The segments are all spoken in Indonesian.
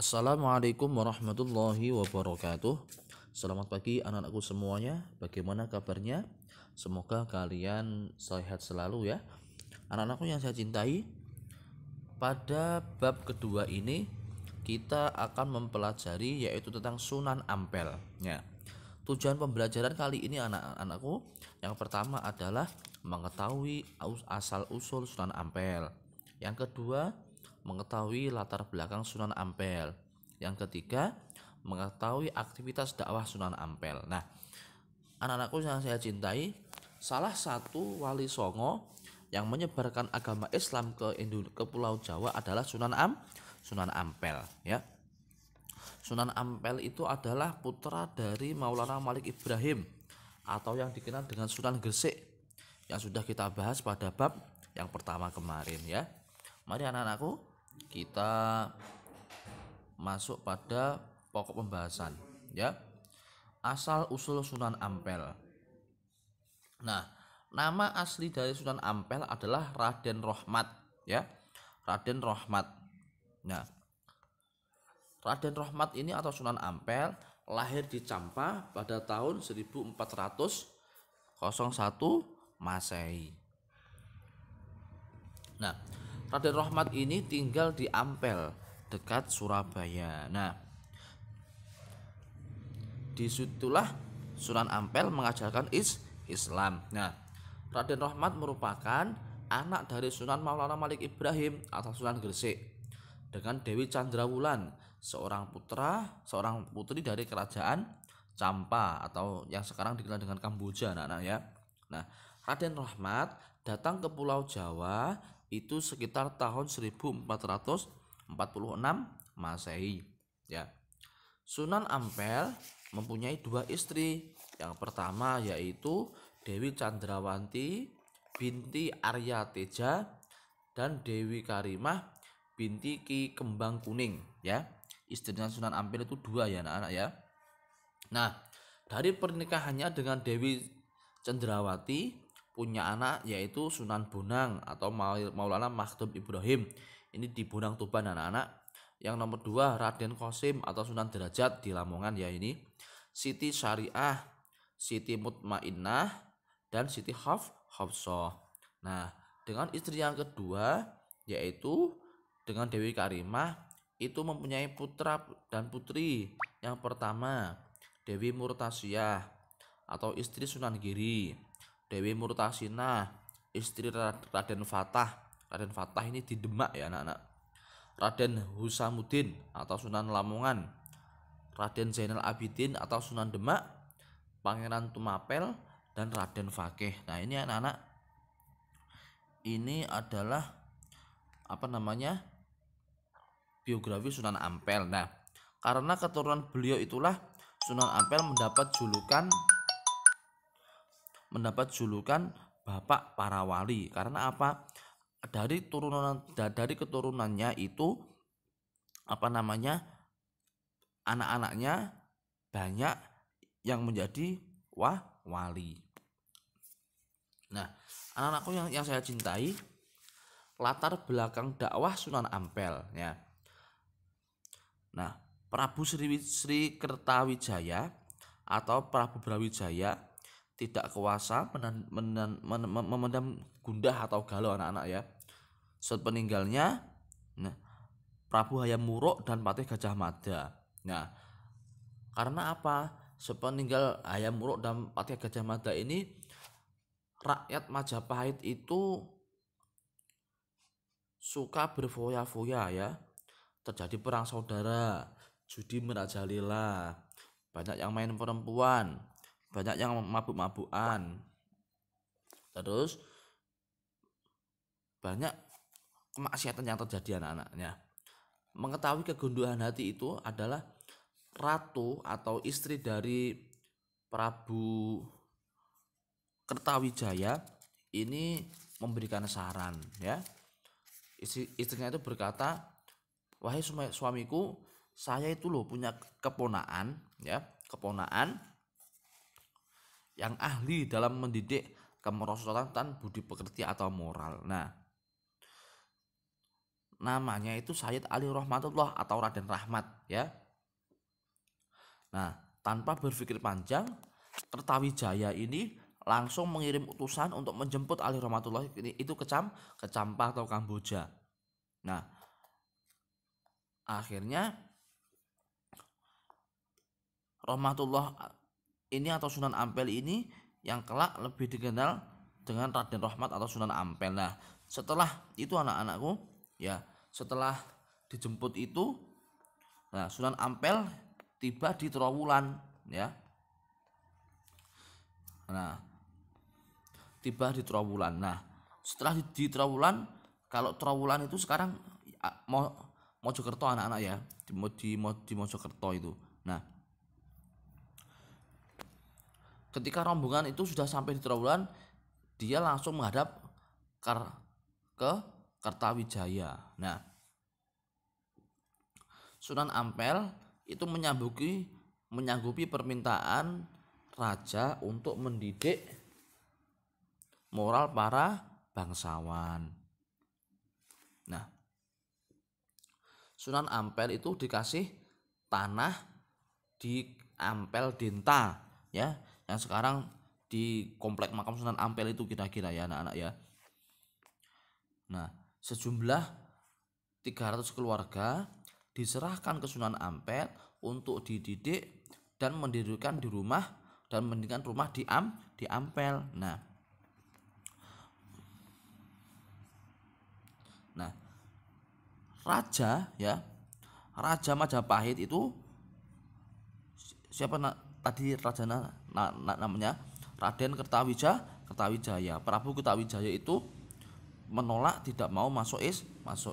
Assalamualaikum warahmatullahi wabarakatuh. Selamat pagi anak-anakku semuanya. Bagaimana kabarnya? Semoga kalian sehat selalu ya. Anak-anakku yang saya cintai, pada bab kedua ini kita akan mempelajari yaitu tentang Sunan Ampel ya. Tujuan pembelajaran kali ini anak-anakku yang pertama adalah mengetahui asal usul Sunan Ampel. Yang kedua, mengetahui latar belakang Sunan Ampel. Yang ketiga, mengetahui aktivitas dakwah Sunan Ampel. Nah, anak-anakku yang saya cintai, salah satu wali songo yang menyebarkan agama Islam ke Pulau Jawa adalah Sunan Ampel ya. Sunan Ampel itu adalah putra dari Maulana Malik Ibrahim atau yang dikenal dengan Sunan Gresik yang sudah kita bahas pada bab yang pertama kemarin ya. Mari anak-anakku kita masuk pada pokok pembahasan ya. Asal usul Sunan Ampel. Nah, nama asli dari Sunan Ampel adalah Raden Rohmat ya. Raden Rohmat. Nah, Raden Rohmat ini atau Sunan Ampel lahir di Campa pada tahun 1401 Masehi. Nah, Raden Rohmat ini tinggal di Ampel dekat Surabaya. Nah, disitulah Sunan Ampel mengajarkan Islam. Nah, Raden Rohmat merupakan anak dari Sunan Maulana Malik Ibrahim atau Sunan Gresik dengan Dewi Candrawulan, seorang putri dari kerajaan Campa atau yang sekarang dikenal dengan Kamboja, anak-anak ya. Nah, Raden Rohmat datang ke Pulau Jawa itu sekitar tahun 1446 Masehi ya. Sunan Ampel mempunyai dua istri. Yang pertama yaitu Dewi Candrawanti binti Arya Teja dan Dewi Karimah binti Ki Kembang Kuning ya. Istrinya Sunan Ampel itu dua ya anak-anak ya. Nah, dari pernikahannya dengan Dewi Cendrawati punya anak yaitu Sunan Bonang atau Maulana Makhdum Ibrahim. Ini di Bonang Tuban anak-anak. Yang nomor dua Raden Qasim atau Sunan Derajat di Lamongan ya ini. Siti Syariah, Siti Mutmainnah dan Siti Hafsah. Nah, dengan istri yang kedua yaitu dengan Dewi Karimah itu mempunyai putra dan putri. Yang pertama Dewi Murtasyah atau istri Sunan Giri, Dewi Murtasinah istri Raden Fatah. Raden Fatah ini di Demak ya anak-anak. Raden Husamuddin atau Sunan Lamongan, Raden Zainal Abidin atau Sunan Demak, Pangeran Tumapel dan Raden Fakih. Nah, ini anak-anak ini adalah biografi Sunan Ampel. Nah, karena keturunan beliau itulah Sunan Ampel mendapat julukan Bapak Para Wali. Karena apa? Dari keturunannya itu anak-anaknya banyak yang menjadi wali. Nah, anak-anakku yang saya cintai, latar belakang dakwah Sunan Ampel ya. Nah, Prabu Sri Kertawijaya atau Prabu Brawijaya tidak kuasa memendam gundah atau galau anak-anak ya. Sepeninggalnya Prabu Hayam Wuruk dan Patih Gajah Mada. Nah, karena apa? Sepeninggal Hayam Wuruk dan Patih Gajah Mada ini rakyat Majapahit itu suka berfoya-foya ya. Terjadi perang saudara, judi merajalela, banyak yang main perempuan, banyak yang mabuk-mabukan, terus banyak kemaksiatan yang terjadi anak-anaknya. Mengetahui kegundahan hati itu adalah ratu atau istri dari Prabu Kertawijaya ini memberikan saran ya. Istrinya itu berkata, wahai suamiku, saya itu loh punya keponaan yang ahli dalam mendidik kemerosotan dan budi pekerti atau moral. Nah, namanya itu Sayyid Ali Rahmatullah atau Raden Rahmat ya. Nah, tanpa berpikir panjang, Kertawijaya ini langsung mengirim utusan untuk menjemput Ali Rahmatullah ini itu ke Campa atau Kamboja. Nah, akhirnya Rahmatullah ini atau Sunan Ampel ini yang kelak lebih dikenal dengan Raden Rahmat atau Sunan Ampel. Nah, setelah itu anak-anakku ya, setelah dijemput itu, nah Sunan Ampel tiba di Trowulan ya. Nah, tiba di Trowulan. Nah, setelah di Trowulan, kalau Trowulan itu sekarang Mojokerto anak-anak ya, di Mojokerto itu. Nah, ketika rombongan itu sudah sampai di Trowulan, dia langsung menghadap ke Kertawijaya. Nah, Sunan Ampel itu menyanggupi permintaan raja untuk mendidik moral para bangsawan. Nah, Sunan Ampel itu dikasih tanah di Ampel Denta ya, yang sekarang di komplek makam Sunan Ampel itu kira-kira ya anak-anak ya. Nah, sejumlah 300 keluarga diserahkan ke Sunan Ampel untuk dididik dan mendirikan di rumah dan mendirikan rumah di Ampel. Nah, Raja Majapahit itu siapa tadi rajanya namanya Raden Kertawijaya. Prabu Kertawijaya itu menolak, tidak mau masuk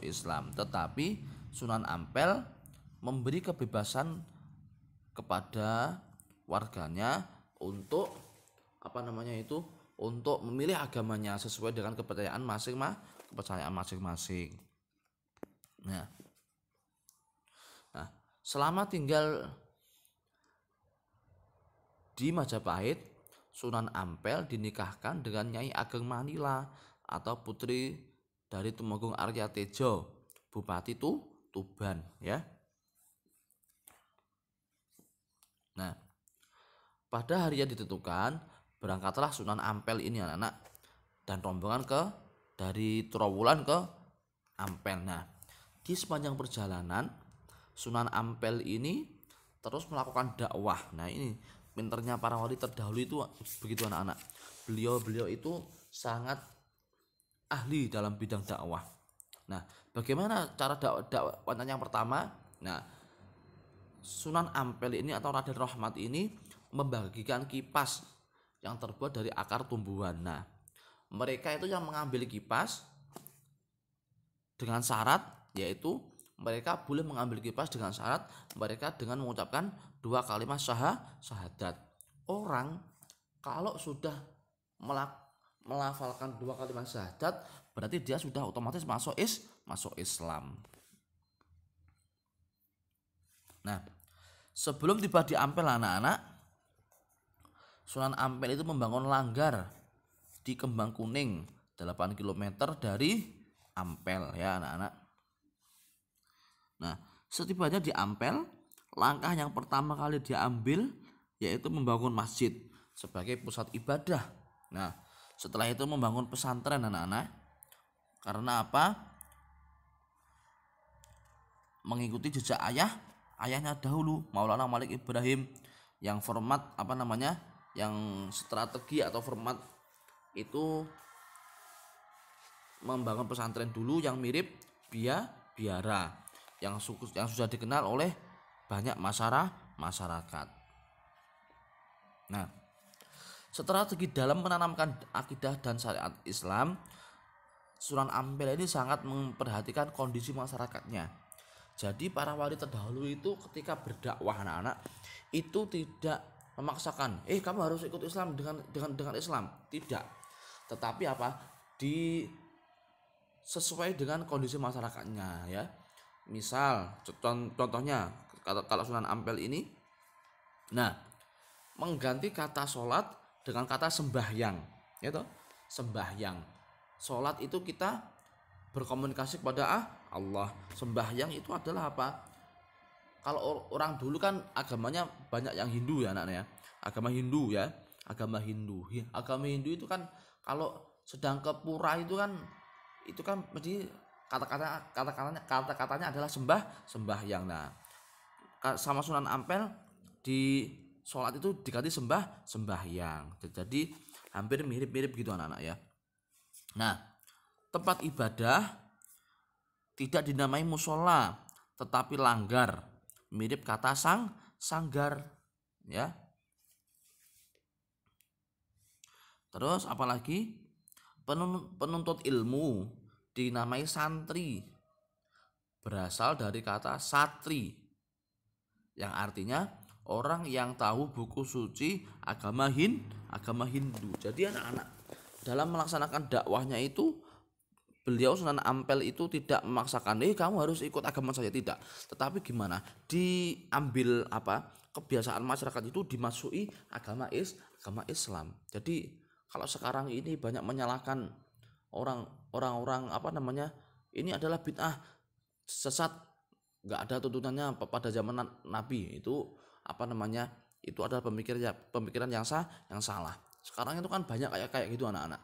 Islam, tetapi Sunan Ampel memberi kebebasan kepada warganya untuk untuk memilih agamanya sesuai dengan kepercayaan masing-masing. Nah, selama tinggal di Majapahit, Sunan Ampel dinikahkan dengan Nyai Ageng Manila atau putri dari Tumenggung Arya Tejo, Bupati Tuban ya. Nah, pada hari yang ditentukan berangkatlah Sunan Ampel ini anak-anak dan rombongan dari Trowulan ke Ampel. Nah, di sepanjang perjalanan Sunan Ampel ini terus melakukan dakwah. Nah, ini pinternya para wali terdahulu itu begitu anak-anak. Beliau itu sangat ahli dalam bidang dakwah. Nah, bagaimana cara dakwahnya yang pertama? Nah, Sunan Ampel ini atau Raden Rahmat ini membagikan kipas yang terbuat dari akar tumbuhan. Nah, mereka itu yang mengambil kipas dengan syarat, yaitu mereka boleh mengambil kipas dengan syarat mereka dengan mengucapkan 2 kalimat syahadat. Orang kalau sudah melafalkan 2 kalimat syahadat, berarti dia sudah otomatis masuk Islam. Nah, sebelum tiba di Ampel anak-anak, Sunan Ampel itu membangun langgar di Kembang Kuning 8 km dari Ampel ya anak-anak. Nah, setibanya di Ampel, langkah yang pertama kali diambil yaitu membangun masjid sebagai pusat ibadah. Nah, setelah itu membangun pesantren anak-anak. Karena apa? Mengikuti jejak ayahnya dahulu, Maulana Malik Ibrahim, yang format yang strategi atau format itu membangun pesantren dulu yang mirip biara yang sudah dikenal oleh banyak masyarakat. Nah, strategi dalam menanamkan akidah dan syariat Islam, Sunan Ampel ini sangat memperhatikan kondisi masyarakatnya. Jadi para wali terdahulu itu ketika berdakwah anak-anak itu tidak memaksakan, kamu harus ikut Islam dengan Islam, tidak. Tetapi sesuai dengan kondisi masyarakatnya ya. Misal contohnya kalau Sunan Ampel ini, nah, mengganti kata sholat dengan kata sembahyang, ya toh? Sembahyang. Sholat itu kita berkomunikasi kepada Allah. Sembahyang itu adalah apa? Kalau orang dulu kan agamanya banyak yang Hindu ya anaknya ya. Agama Hindu ya. Agama Hindu. Agama Hindu itu kan kalau sedang ke pura itu kan mesti kata-katanya adalah sembahyang. Nah, sama Sunan Ampel di sholat itu diganti sembahyang. Jadi hampir mirip-mirip gitu anak-anak ya. Nah, tempat ibadah tidak dinamai musola tetapi langgar, mirip kata sanggar ya. Terus apalagi penuntut ilmu dinamai santri, berasal dari kata satri yang artinya orang yang tahu buku suci agama Hindu. Jadi anak-anak dalam melaksanakan dakwahnya itu beliau Sunan Ampel itu tidak memaksakan kamu harus ikut agama saya, tidak, tetapi gimana diambil kebiasaan masyarakat itu dimasuki agama Islam. Jadi kalau sekarang ini banyak menyalahkan orang-orang ini adalah bid'ah, sesat, nggak ada tuntunannya pada zaman Nabi itu itu adalah pemikiran yang salah. Sekarang itu kan banyak kayak gitu anak-anak.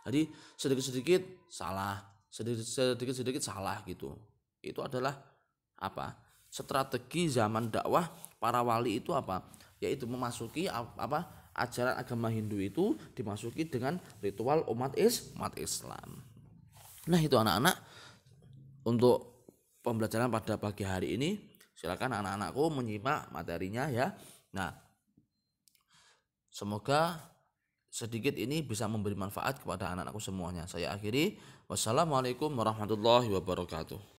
Jadi sedikit-sedikit salah, sedikit-sedikit salah gitu. Itu adalah strategi zaman dakwah para wali itu yaitu memasuki ajaran agama Hindu itu dimasuki dengan ritual umat Islam. Nah, itu anak-anak untuk pembelajaran pada pagi hari ini. Silakan anak-anakku menyimak materinya ya. Nah, semoga sedikit ini bisa memberi manfaat kepada anak-anakku semuanya. Saya akhiri. Wassalamualaikum warahmatullahi wabarakatuh.